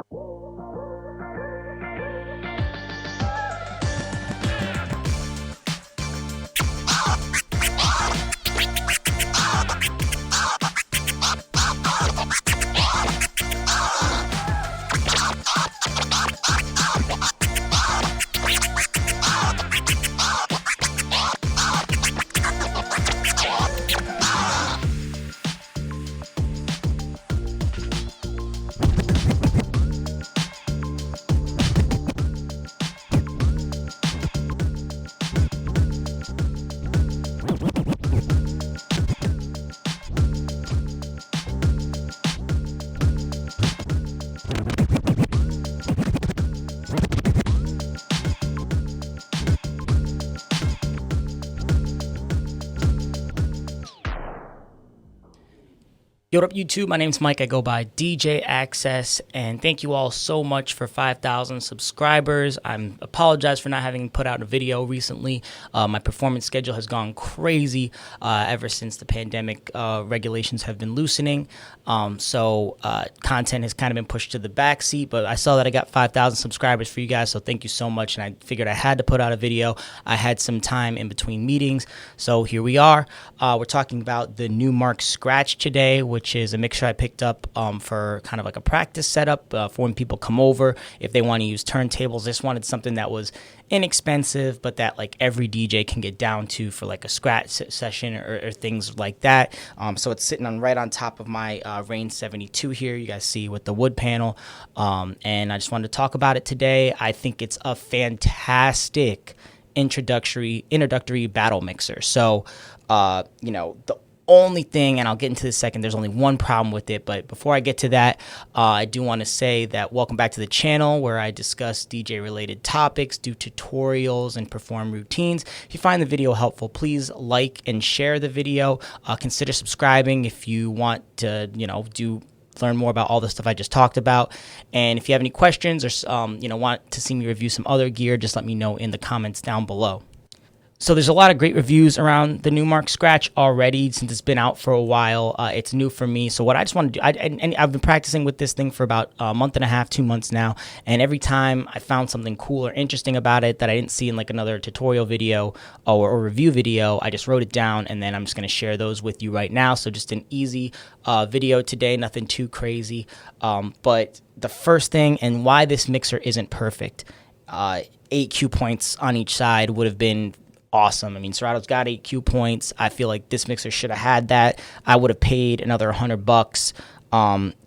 Yo, what up YouTube? My name's Mike. I go by DJAXCESS, and thank you all so much for 5,000 subscribers. I apologize for not having put out a video recently. My performance schedule has gone crazy ever since the pandemic regulations have been loosening. So content has kind of been pushed to the back seat, but I saw that I got 5,000 subscribers for you guys, so thank you so much. And I figured I had to put out a video. I had some time in between meetings, so here we are. We're talking about the Numark Scratch today, which is a mixer I picked up for kind of like a practice setup for when people come over. If they want to use turntables, I just wanted something that was inexpensive, but that like every DJ can get down to for like a scratch session or things like that. So it's sitting on right on top of my Range 72 here. You guys see with the wood panel. And I just wanted to talk about it today. I think it's a fantastic introductory battle mixer. So, you know, the only thing, and I'll get into this second, there's only one problem with it, but before I get to that, I do want to say that welcome back to the channel where I discuss DJ related topics, do tutorials, and perform routines. If you find the video helpful, please like and share the video. Consider subscribing if you want to, you know, learn more about all the stuff I just talked about. And if you have any questions or you know, want to see me review some other gear, just let me know in the comments down below. So there's a lot of great reviews around the Numark Scratch already since it's been out for a while. It's new for me. So what I just want to do, and I've been practicing with this thing for about a month and a half, 2 months now. And every time I found something cool or interesting about it that I didn't see in like another tutorial video or review video, I just wrote it down, and then I'm just going to share those with you right now. So just an easy video today, nothing too crazy. But the first thing, and why this mixer isn't perfect, 8 cue points on each side would have been awesome. I mean, Serato's got 8 cue points. I feel like this mixer should have had that. I would have paid another $100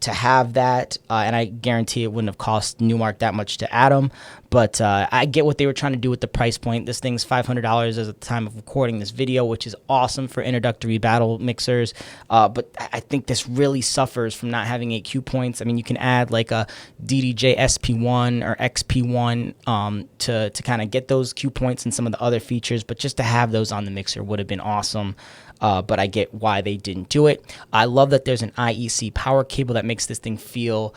to have that, and I guarantee it wouldn't have cost Numark that much to add them. But I get what they were trying to do with the price point. This thing's $500 as at the time of recording this video, which is awesome for introductory battle mixers. But I think this really suffers from not having 8 cue points. I mean, you can add like a DJSP1 or XP1 to kind of get those cue points and some of the other features. But just to have those on the mixer would have been awesome. But I get why they didn't do it. I love that there's an IEC power cable that makes this thing feel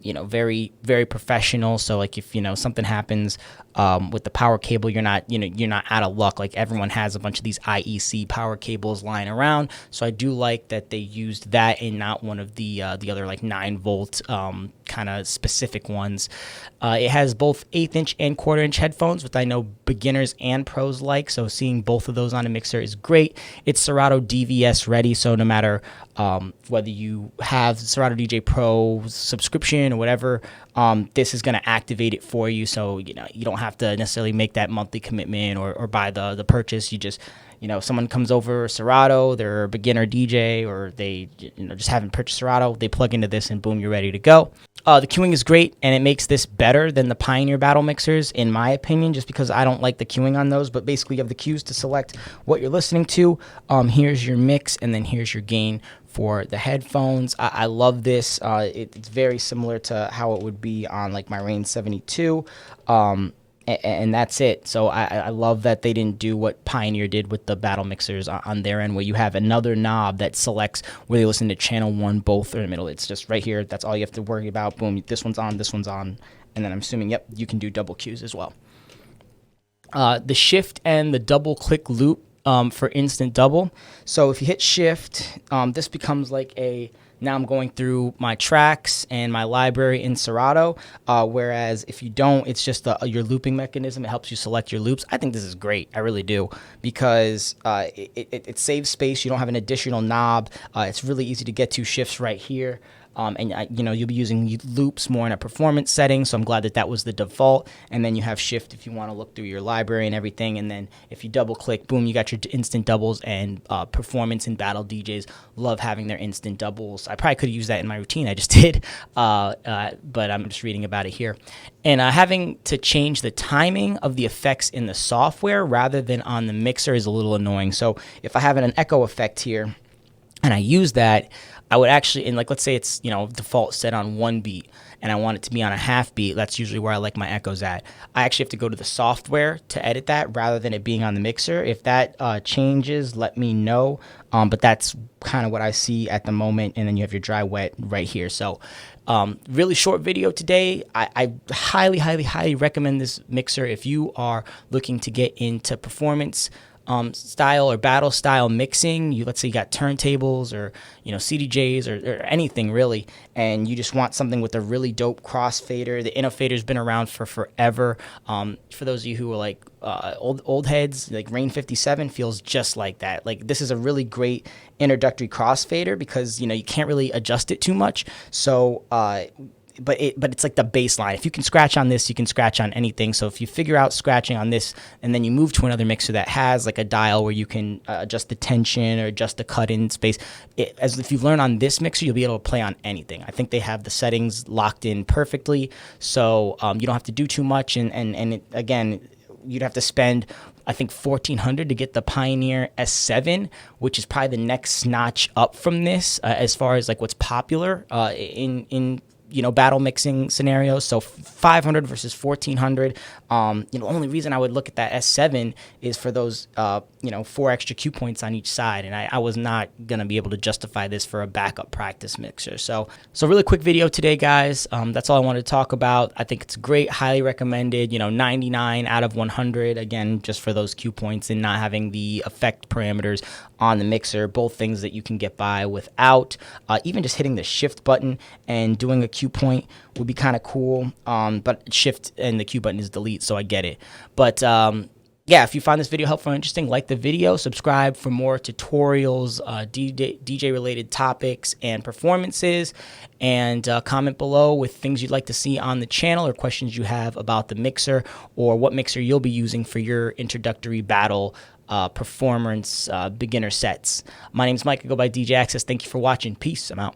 you know, very, very professional. So like if, you know, something happens with the power cable, you're not out of luck. Like everyone has a bunch of these IEC power cables lying around. So I do like that they used that and not one of the other like 9-volt kind of specific ones. It has both 1/8 inch and 1/4 inch headphones, which I know beginners and pros like. So seeing both of those on a mixer is great. It's Serato DVS ready. So no matter whether you have Serato DJ Pro subscription or whatever, this is going to activate it for you. So, you know, you don't have to necessarily make that monthly commitment or buy the purchase. You just, you know, someone comes over Serato, they're a beginner DJ, or they, you know, just haven't purchased Serato, they plug into this and boom, you're ready to go. The queuing is great, and it makes this better than the Pioneer battle mixers, in my opinion, just because I don't like the queuing on those. But basically, you have the cues to select what you're listening to. Here's your mix, and then here's your gain for the headphones. I love this. It's very similar to how it would be on like my Range 72. And that's it. So I love that they didn't do what Pioneer did with the battle mixers on their end, where you have another knob that selects where they listen to channel 1, both, or in the middle. It's just right here. That's all you have to worry about. Boom, this one's on, and then I'm assuming, yep, you can do double cues as well. The shift and the double click loop for instant double. So if you hit shift, this becomes like a Now I'm going through my tracks and my library in Serato, whereas if you don't, it's just your looping mechanism. It helps you select your loops. I think this is great. I really do, because it saves space. You don't have an additional knob. It's really easy to get to shifts right here. You'll be using loops more in a performance setting, so I'm glad that was the default. And then you have shift if you want to look through your library and everything. And then if you double click, boom, you got your instant doubles. And performance and battle DJs love having their instant doubles. I probably could use that in my routine. I just did, but I'm just reading about it here. And having to change the timing of the effects in the software rather than on the mixer is a little annoying. So if I have an echo effect here and I use that, I would actually, and like, let's say it's, default set on 1 beat and I want it to be on a half beat. That's usually where I like my echoes at. I actually have to go to the software to edit that rather than it being on the mixer. If that changes, let me know. But that's kind of what I see at the moment. And then you have your dry wet right here. So really short video today. I highly, highly, highly recommend this mixer if you are looking to get into performance style or battle style mixing. Let's say you got turntables or CDJs or anything really, and you just want something with a really dope crossfader. The Innofader's been around for forever. For those of you who are like old heads, like Rain 57 feels just like that. Like, this is a really great introductory crossfader because you can't really adjust it too much. So but it's like the baseline. If you can scratch on this, you can scratch on anything. So if you figure out scratching on this and then you move to another mixer that has like a dial where you can adjust the tension or adjust the cut-in space, as if you learn on this mixer, you'll be able to play on anything. I think they have the settings locked in perfectly, so you don't have to do too much. And again, you'd have to spend, I think, $1,400 to get the Pioneer S7, which is probably the next notch up from this as far as like what's popular in battle mixing scenarios. So $500 versus $1,400. The only reason I would look at that S7 is for those 4 extra cue points on each side, and I was not gonna be able to justify this for a backup practice mixer. So really quick video today, guys. That's all I wanted to talk about. I think it's great, highly recommended. 99 out of 100. Again, just for those cue points and not having the effect parameters on the mixer. Both things that you can get by without. Even just hitting the shift button and doing a cue point would be kind of cool. But shift and the cue button is delete, so I get it. But yeah, if you found this video helpful and interesting, like the video, subscribe for more tutorials, DJ related topics and performances, and comment below with things you'd like to see on the channel or questions you have about the mixer or what mixer you'll be using for your introductory battle performance beginner sets. My name is Mike. I go by DJAXCESS. Thank you for watching. Peace. I'm out.